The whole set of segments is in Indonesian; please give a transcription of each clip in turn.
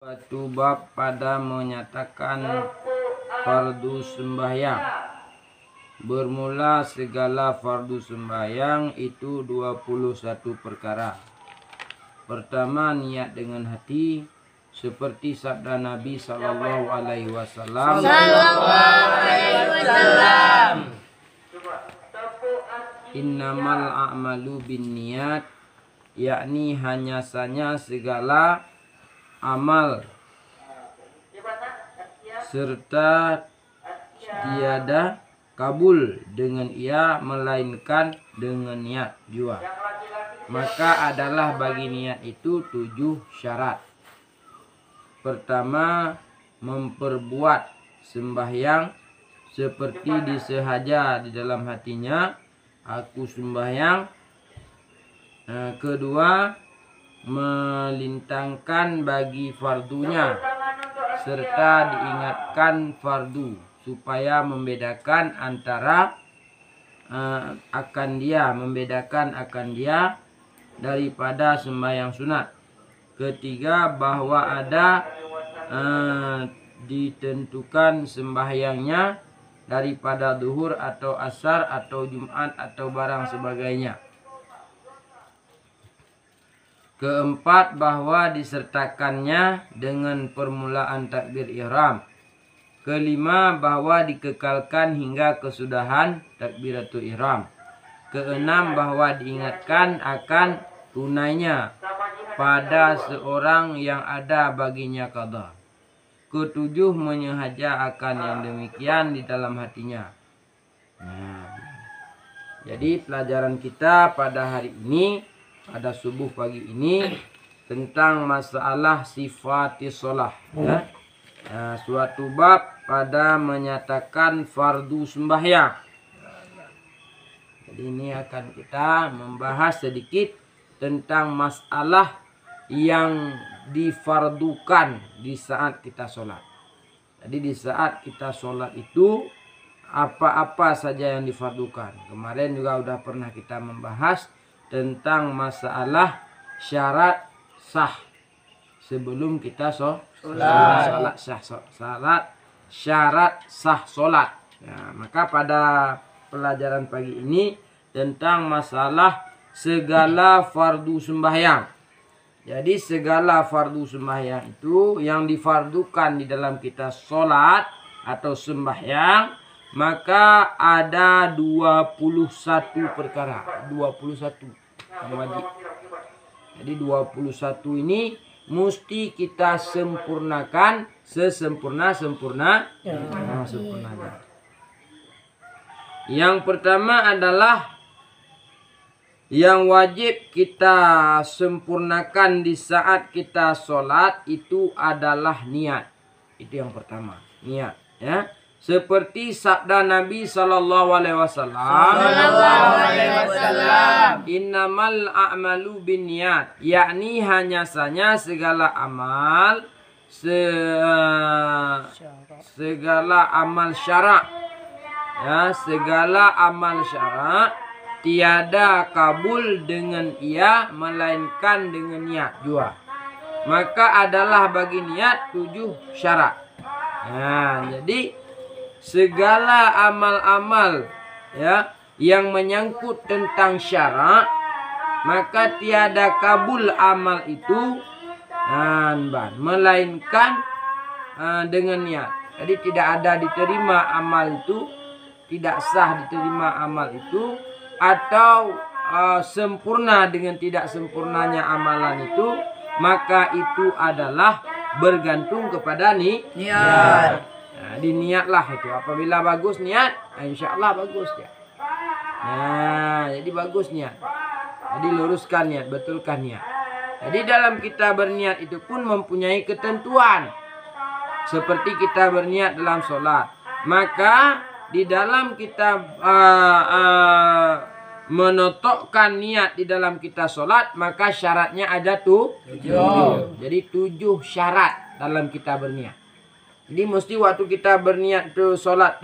Suatu bab pada menyatakan fardu sembahyang. Bermula segala fardu sembahyang itu 21 perkara. Pertama, niat dengan hati, seperti sabda Nabi sallallahu alaihi wasallam. Innamal a'malu binniyat, yakni hanya saja segala amal serta tiada kabul dengan ia melainkan dengan niat jua. Maka adalah bagi niat itu 7 syarat. Pertama, memperbuat sembahyang seperti disehaja di dalam hatinya, aku sembahyang. Kedua, melintangkan bagi fardunya serta diingatkan fardu supaya membedakan antara membedakan akan dia daripada sembahyang sunat. Ketiga, bahwa ada ditentukan sembahyangnya daripada duhur atau asar atau Jumat atau barang sebagainya. Keempat, bahwa disertakannya dengan permulaan takbir ihram. Kelima, bahwa dikekalkan hingga kesudahan takbiratul ihram. Keenam, bahwa diingatkan akan tunainya pada seorang yang ada baginya qada. Ketujuh, menyengaja akan yang demikian di dalam hatinya. Jadi pelajaran kita pada hari ini, pada subuh pagi ini, tentang masalah sifatis sholah. Suatu bab pada menyatakan fardu sembahyang. Jadi ini akan kita membahas sedikit tentang masalah yang difardukan di saat kita sholat. Jadi di saat kita sholat itu apa-apa saja yang difardukan. Kemarin juga udah pernah kita membahas tentang masalah syarat sah sebelum kita syarat sah sholat. Maka pada pelajaran pagi ini tentang masalah segala fardu sembahyang. Jadi segala fardu sembahyang itu yang difardukan di dalam kita sholat atau sembahyang, maka ada 21 perkara. 21 yang wajib. Jadi 21 ini mesti kita sempurnakan sempurnanya. Yang pertama adalah yang wajib kita sempurnakan di saat kita sholat itu adalah niat. Itu yang pertama, niat, ya. Seperti sabda Nabi sallallahu alaihi wasallam, innamal a'malu binniyat, yakni hanya saja segala amal syarak, ya, segala amal syarak tiada kabul dengan ia melainkan dengan niat jua. Maka adalah bagi niat 7 syarat. Jadi segala amal-amal, ya, yang menyangkut tentang syarak, maka tiada kabul amal itu melainkan dengan niat. Jadi tidak ada diterima amal itu, tidak sah diterima amal itu, atau sempurna dengan tidak sempurnanya amalan itu, maka itu adalah bergantung kepada niat. Diniatlah itu. Apabila bagus niat, insya Allah bagus ya. Jadi bagus niat. Jadi luruskan niat, betulkan niat. Jadi dalam kita berniat itu pun mempunyai ketentuan. Seperti kita berniat dalam sholat. Maka di dalam kita menotokkan niat di dalam kita sholat, maka syaratnya ada 7. Jadi 7 syarat dalam kita berniat. Jadi mesti waktu kita berniat sholat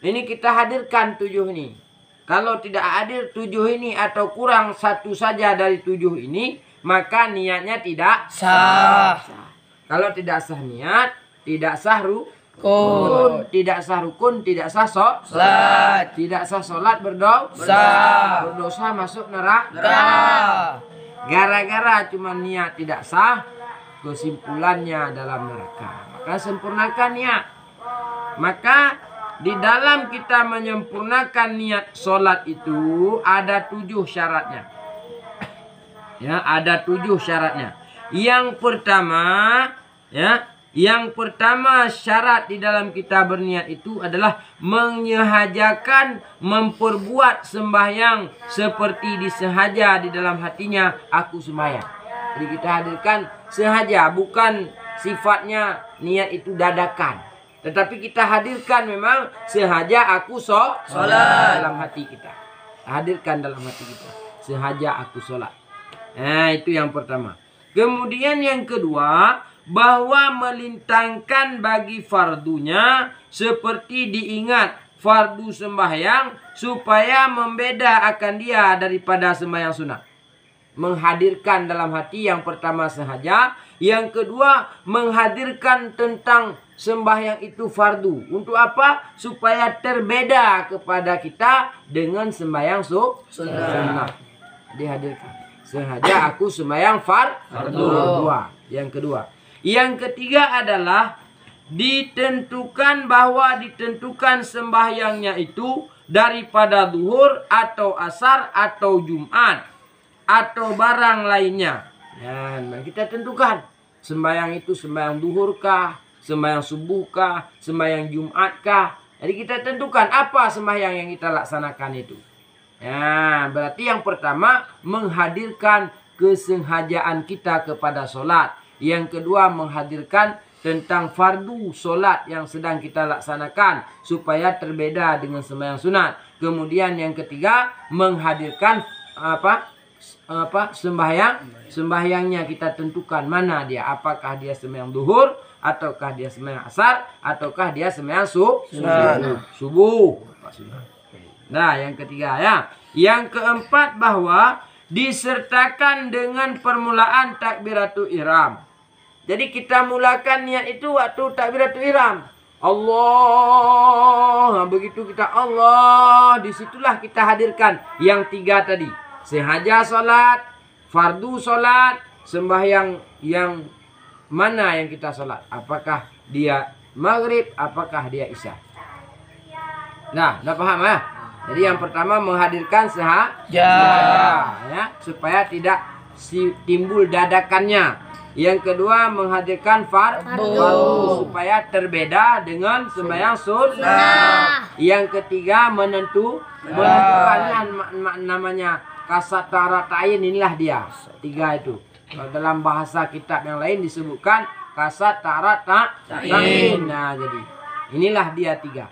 ini kita hadirkan 7 ini. Kalau tidak hadir 7 ini atau kurang satu saja dari 7 ini, maka niatnya tidak sah. Kalau tidak sah niat, tidak sah rukun, tidak sah rukun, tidak sah Salat. tidak sah solat berdosa, berdosa masuk neraka. Gara-gara cuma niat tidak sah, kesimpulannya dalam neraka. Maka sempurnakan niat. Maka di dalam kita menyempurnakan niat solat itu ada 7 syaratnya. Ya, ada 7 syaratnya. Yang pertama syarat di dalam kita berniat itu adalah menyehajakan memperbuat sembahyang seperti disengaja di dalam hatinya aku sembahyang. Jadi kita hadirkan sengaja, bukan sifatnya niat itu dadakan. Tetapi kita hadirkan memang sengaja aku solat dalam hati kita. Hadirkan dalam hati kita. Sengaja aku solat. Nah, itu yang pertama. Kemudian yang kedua, bahwa melintangkan bagi fardunya seperti diingat fardu sembahyang supaya membeda akan dia daripada sembahyang sunat. Menghadirkan dalam hati yang pertama sengaja, yang kedua menghadirkan tentang sembahyang itu fardu. Untuk apa? Supaya terbeda kepada kita dengan sembahyang sunat. Dihadirkan. Sengaja aku sembahyang fardu. Yang kedua. Yang ketiga adalah ditentukan bahwa ditentukan sembahyangnya itu daripada zuhur atau asar atau Jumat atau barang lainnya. Dan kita tentukan sembahyang itu sembahyang zuhur kah, sembahyang subuh kah, sembahyang Jumat kah. Jadi kita tentukan apa sembahyang yang kita laksanakan itu. Ya, berarti yang pertama menghadirkan kesengajaan kita kepada solat. Yang kedua menghadirkan tentang fardu solat yang sedang kita laksanakan supaya terbeda dengan sembahyang sunat. Kemudian yang ketiga menghadirkan sembahyangnya kita tentukan mana dia, apakah dia sembahyang zuhur ataukah dia sembahyang asar ataukah dia sembahyang subuh. Nah, yang ketiga ya. Yang keempat bahwa disertakan dengan permulaan takbiratul ihram. Jadi kita mulakan niat itu waktu takbiratul ihram. Allah. Begitu kita Allah, disitulah kita hadirkan yang 3 tadi. Sengaja solat, fardu solat, sembahyang yang mana yang kita solat. Apakah dia maghrib, apakah dia isya. Nah, dah paham ya? Jadi yang pertama menghadirkan sengaja ya, supaya tidak timbul dadakannya. Yang kedua menghadirkan fardu supaya terbeda dengan sembahyang sunnah. Yang ketiga menentukan namanya kasatara ta'yin, inilah dia. 3 itu. Kalau dalam bahasa kitab yang lain disebutkan kasatara ta'yin. Nah, jadi inilah dia 3.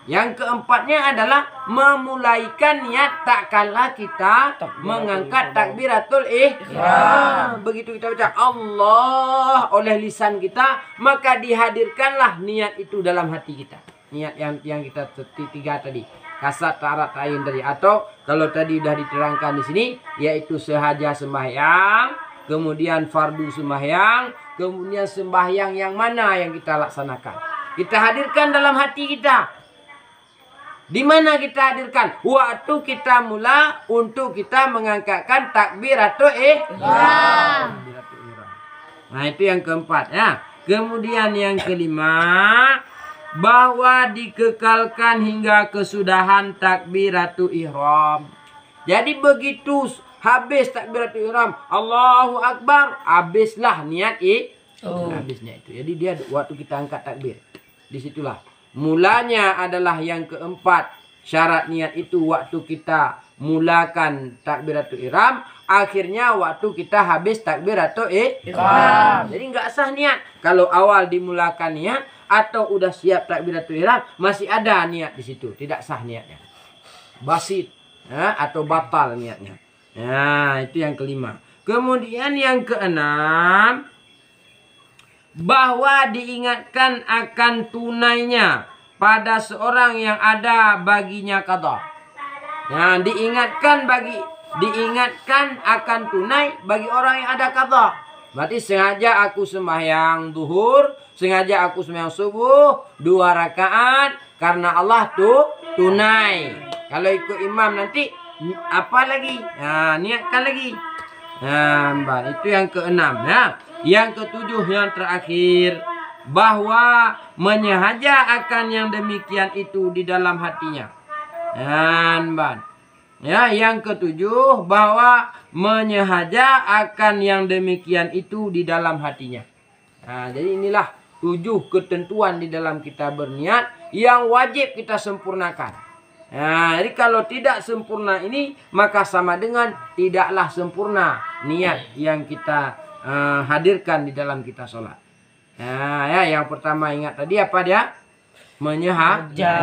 Yang keempatnya adalah memulaikan niat tak kala kita mengangkat takbiratul ihram. Begitu kita baca Allah oleh lisan kita, maka dihadirkanlah niat itu dalam hati kita. Niat yang kita 3 tadi. Kasat tarat ain tadi, atau kalau tadi sudah diterangkan di sini yaitu sengaja sembahyang, kemudian fardu sembahyang, kemudian sembahyang yang mana yang kita laksanakan. Kita hadirkan dalam hati kita. Di mana kita hadirkan? Waktu kita mula untuk kita mengangkatkan takbiratul ihram. Nah, itu yang keempat ya. Kemudian yang kelima, bahwa dikekalkan hingga kesudahan takbiratul ihram. Jadi begitu habis takbiratul ihram, Allahu Akbar, habislah niat habisnya itu. Jadi dia waktu kita angkat takbir, disitulah. Mulanya adalah yang keempat. Syarat niat itu waktu kita mulakan takbiratul ihram. Akhirnya waktu kita habis takbiratul ihram. Jadi nggak sah niat. Kalau awal dimulakan niat atau udah siap takbiratul ihram masih ada niat di situ, tidak sah niatnya. Basit atau batal niatnya. Nah, itu yang kelima. Kemudian yang keenam, bahwa diingatkan akan tunainya pada seorang yang ada baginya qada. Nah, diingatkan akan tunai bagi orang yang ada qada. Berarti sengaja aku sembahyang zuhur, sengaja aku sembahyang subuh 2 rakaat karena Allah tuh tunai. Kalau ikut imam nanti apa lagi? Nah, niatkan lagi. Nah, itu yang keenam ya. Yang ketujuh yang terakhir, bahwa menyahaja akan yang demikian itu di dalam hatinya. Nah, ya, yang ketujuh, bahwa menyahaja akan yang demikian itu di dalam hatinya. Nah, jadi inilah 7 ketentuan di dalam kita berniat yang wajib kita sempurnakan. Nah, jadi kalau tidak sempurna ini, maka sama dengan tidaklah sempurna niat yang kita hadirkan di dalam kita sholat. Nah, ya, yang pertama ingat tadi apa dia? Menyahaja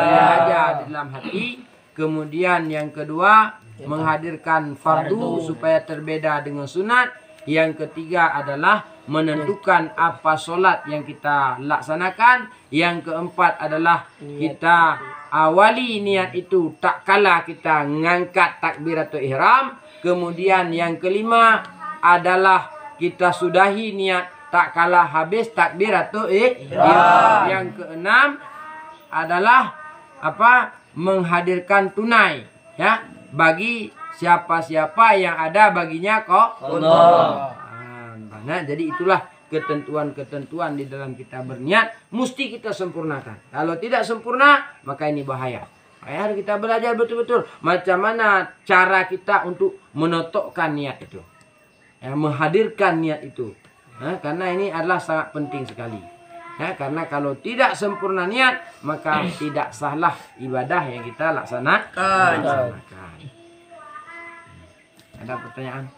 di dalam hati. Kemudian yang kedua, menghadirkan fardu supaya terbeda dengan sunat. Yang ketiga adalah menentukan apa solat yang kita laksanakan. Yang keempat adalah kita awali niat itu tak kala kita ngangkat takbiratul ihram. Kemudian yang kelima adalah kita sudahi niat tak kala habis takbiratul ihram. Yang keenam adalah apa? Menghadirkan tunai ya bagi siapa-siapa yang ada baginya kok Allah. Nah, jadi itulah ketentuan-ketentuan di dalam kita berniat mesti kita sempurnakan. Kalau tidak sempurna, maka ini bahaya. Harus kita belajar betul-betul macam mana cara kita untuk menotokkan niat itu, ya, menghadirkan niat itu. Nah, karena ini adalah sangat penting sekali. Ya, karena kalau tidak sempurna niat, maka tidak sahlah ibadah yang kita laksanakan. Ada pertanyaan?